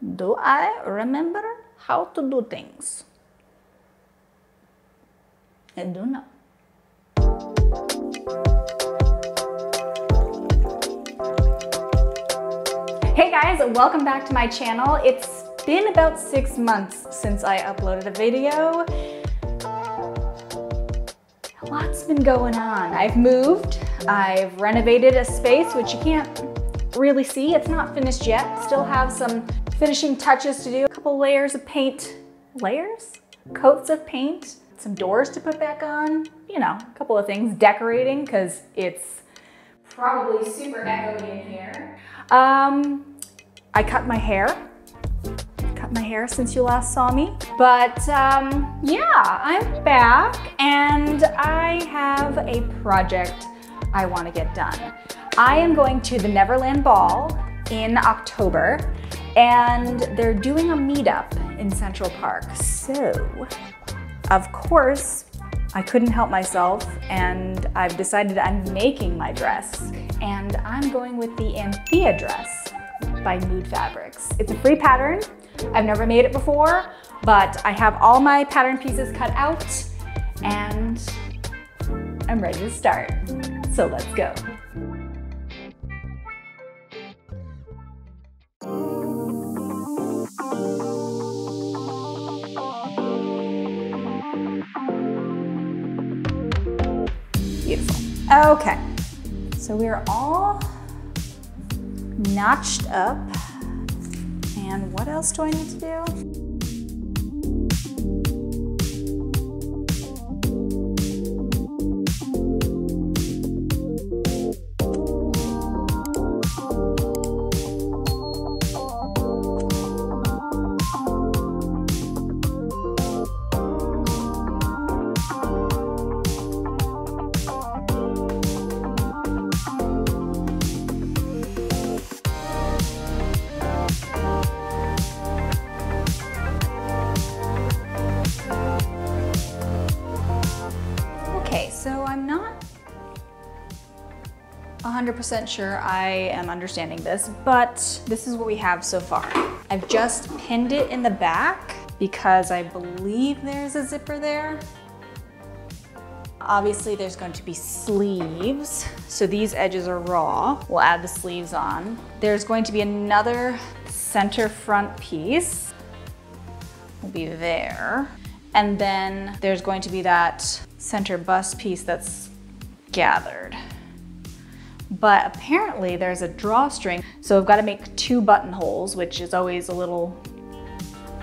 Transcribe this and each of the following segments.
Do I remember how to do things? I do not. Hey guys, welcome back to my channel. It's been about 6 months since I uploaded a video. Lots been going on. I've moved, I've renovated a space, which you can't really see. It's not finished yet. Still have some finishing touches to do. A couple layers of paint. Layers? Coats of paint. Some doors to put back on. You know, a couple of things. Decorating, because it's probably super echoey in here. I cut my hair. Cut my hair since you last saw me. But yeah, I'm back and I have a project I want to get done. I am going to the Neverland Ball in October and they're doing a meetup in Central Park. So, of course, I couldn't help myself and I've decided I'm making my dress and I'm going with the Anthea dress by Nude Fabrics. It's a free pattern. I've never made it before, but I have all my pattern pieces cut out and I'm ready to start. So let's go. Beautiful. Okay, so we're all notched up. And what else do I need to do? So I'm not 100% sure I am understanding this, but this is what we have so far. I've just pinned it in the back because I believe there's a zipper there. Obviously there's going to be sleeves, so these edges are raw. We'll add the sleeves on. There's going to be another center front piece. Will be there. And then there's going to be that center bust piece that's gathered. But apparently there's a drawstring, so I've got to make 2 buttonholes, which is always a little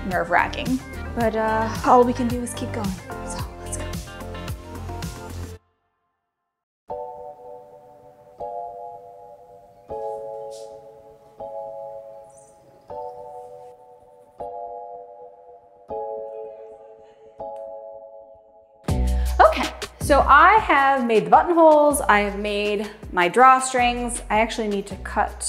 nerve-wracking. But all we can do is keep going, so let's go. Okay, so I have made the buttonholes, I have made my drawstrings. I actually need to cut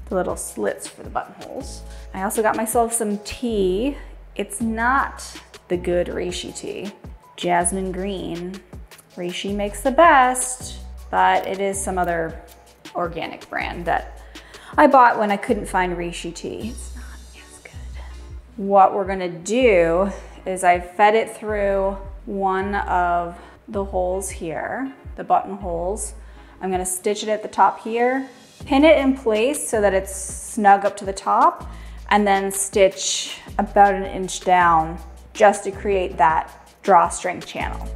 the little slits for the buttonholes. I also got myself some tea. It's not the good reishi tea. Jasmine green. Reishi makes the best, but it is some other organic brand that I bought when I couldn't find reishi tea. It's not as good. What we're gonna do is I fed it through one of the holes here, the buttonholes. I'm gonna stitch it at the top here, pin it in place so that it's snug up to the top, and then stitch about 1 inch down just to create that drawstring channel.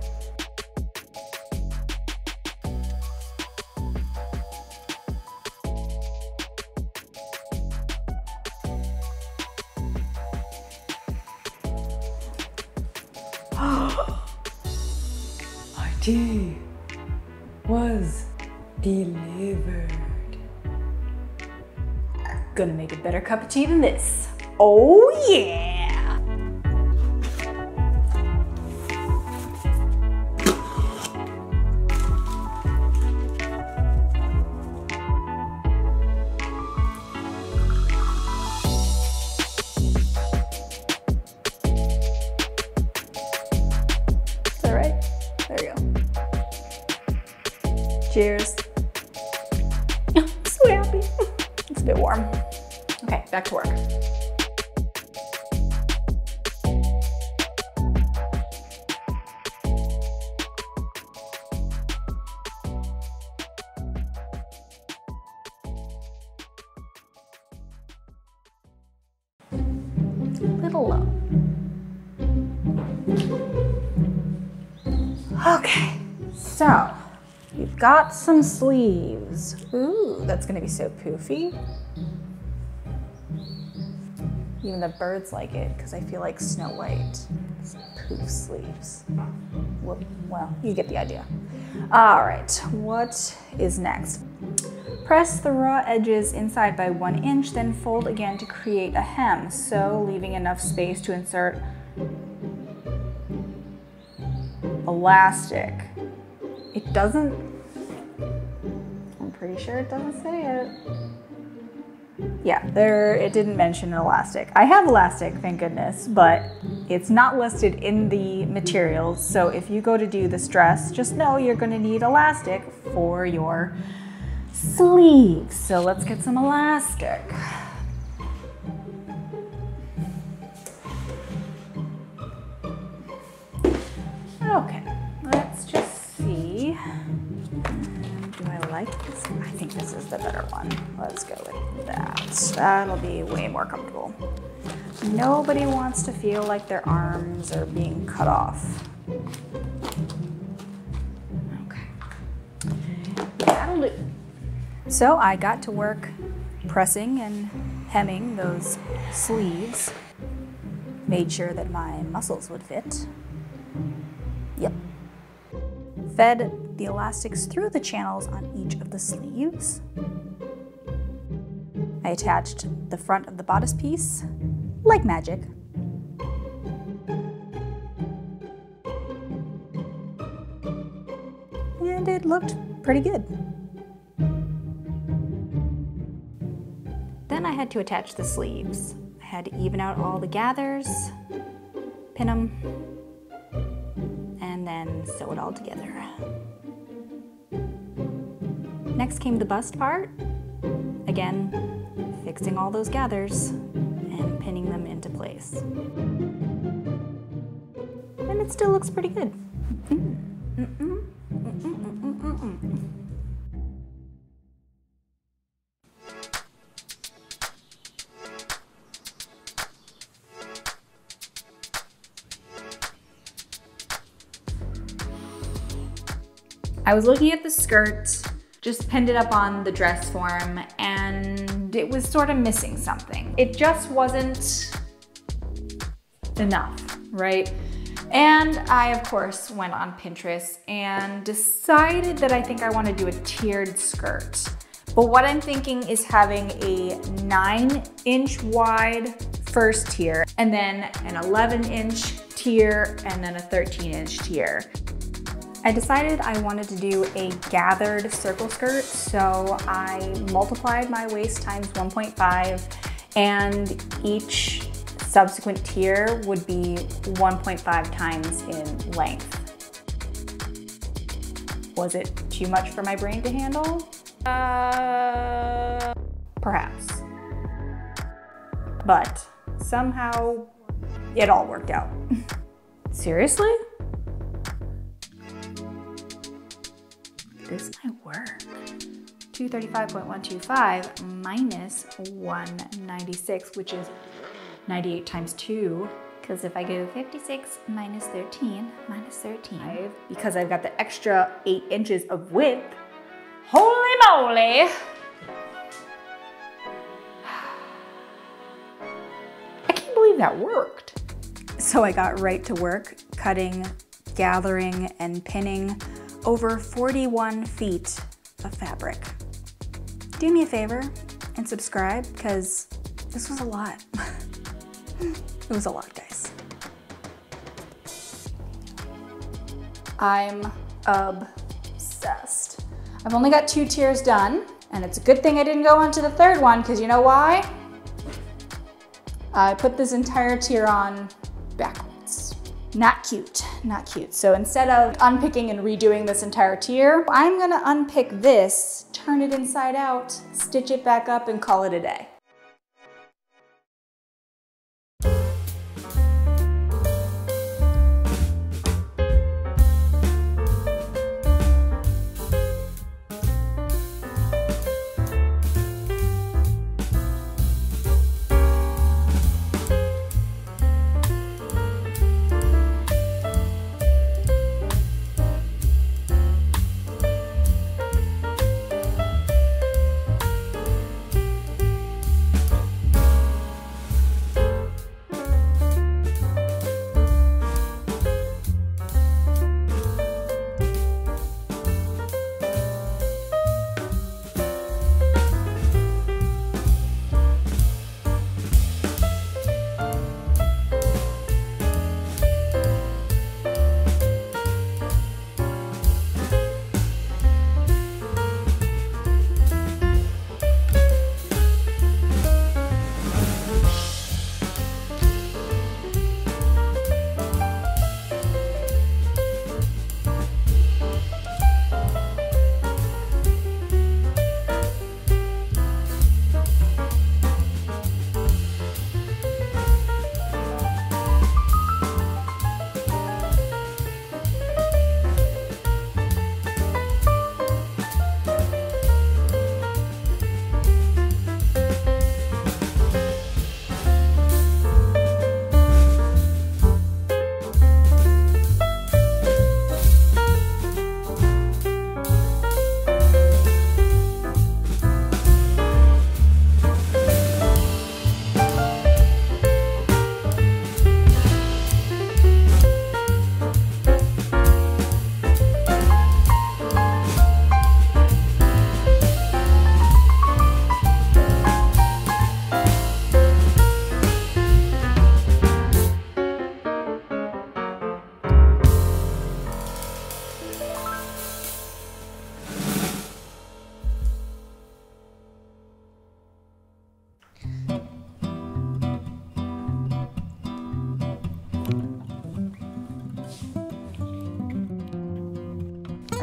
Tea was delivered. Gonna make a better cup of tea than this. Oh yeah! Is that right? There we go. Cheers. I'm so happy. It's a bit warm. Okay, back to work. Okay, so we've got some sleeves. Ooh, that's gonna be so poofy. Even the birds like it because I feel like Snow White. Poof sleeves. Well, you get the idea. All right, what is next? Press the raw edges inside by 1 inch, then fold again to create a hem, so leaving enough space to insert elastic. It doesn't, I'm pretty sure it doesn't say it. Yeah, it didn't mention elastic. I have elastic, thank goodness, but it's not listed in the materials. So if you go to do this dress, just know you're gonna need elastic for your sleeves. So let's get some elastic. Okay, let's just see. Do I like this? I think this is the better one. Let's go with that. That'll be way more comfortable. Nobody wants to feel like their arms are being cut off. Okay, that'll do. So I got to work pressing and hemming those sleeves. Made sure that my muscles would fit. Yep. Fed the elastics through the channels on each of the sleeves. I attached the front of the bodice piece, like magic. And it looked pretty good. Then I had to attach the sleeves. I had to even out all the gathers, pin them, and then sew it all together. Next came the bust part. Again, fixing all those gathers and pinning them into place. And it still looks pretty good. I was looking at the skirt, just pinned it up on the dress form, and it was sort of missing something. It just wasn't enough, right? And I, of course, went on Pinterest and decided that I think I want to do a tiered skirt. But what I'm thinking is having a 9-inch wide first tier, and then an 11-inch tier, and then a 13-inch tier. I decided I wanted to do a gathered circle skirt, so I multiplied my waist times 1.5, and each subsequent tier would be 1.5 times in length. Was it too much for my brain to handle? Perhaps. But somehow it all worked out. Seriously? This might work. 235.125 minus 196, which is 98 times 2. Because if I go 56 minus 13, because I've got the extra 8 inches of width, holy moly! I can't believe that worked. So I got right to work, cutting, gathering, and pinning over 41 feet of fabric. Do me a favor and subscribe, because this was a lot. It was a lot, guys. I'm obsessed. I've only got 2 tiers done, and it's a good thing I didn't go on to the 3rd one, because you know why? I put this entire tier on backwards. Not cute, not cute. So instead of unpicking and redoing this entire tier, I'm gonna unpick this, turn it inside out, stitch it back up, and call it a day.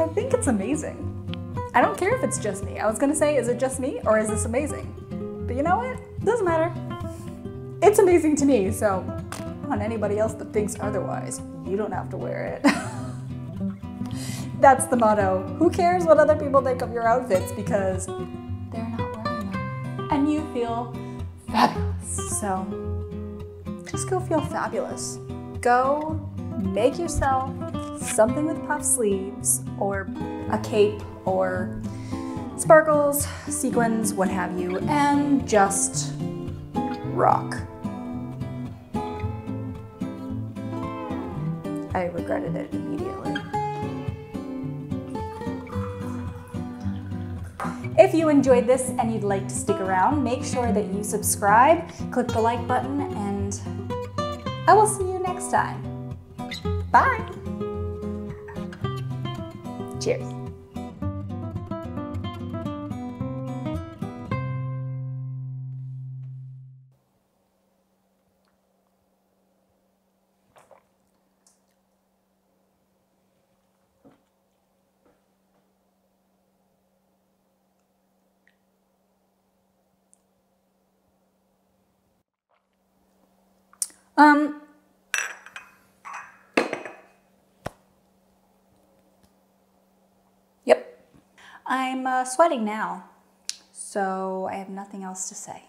I think it's amazing. I don't care if it's just me. I was gonna say, is it just me or is this amazing? But you know what? Doesn't matter. It's amazing to me, so on anybody else that thinks otherwise, you don't have to wear it. That's the motto. Who cares what other people think of your outfits because they're not wearing them. And you feel fabulous. So just go feel fabulous. Go make yourself something with puff sleeves or a cape or sparkles, sequins, what have you, and just rock. I regretted it immediately. If you enjoyed this and you'd like to stick around, make sure that you subscribe, click the like button, and I will see you next time. Bye! Cheers. Yep. I'm sweating now, so I have nothing else to say.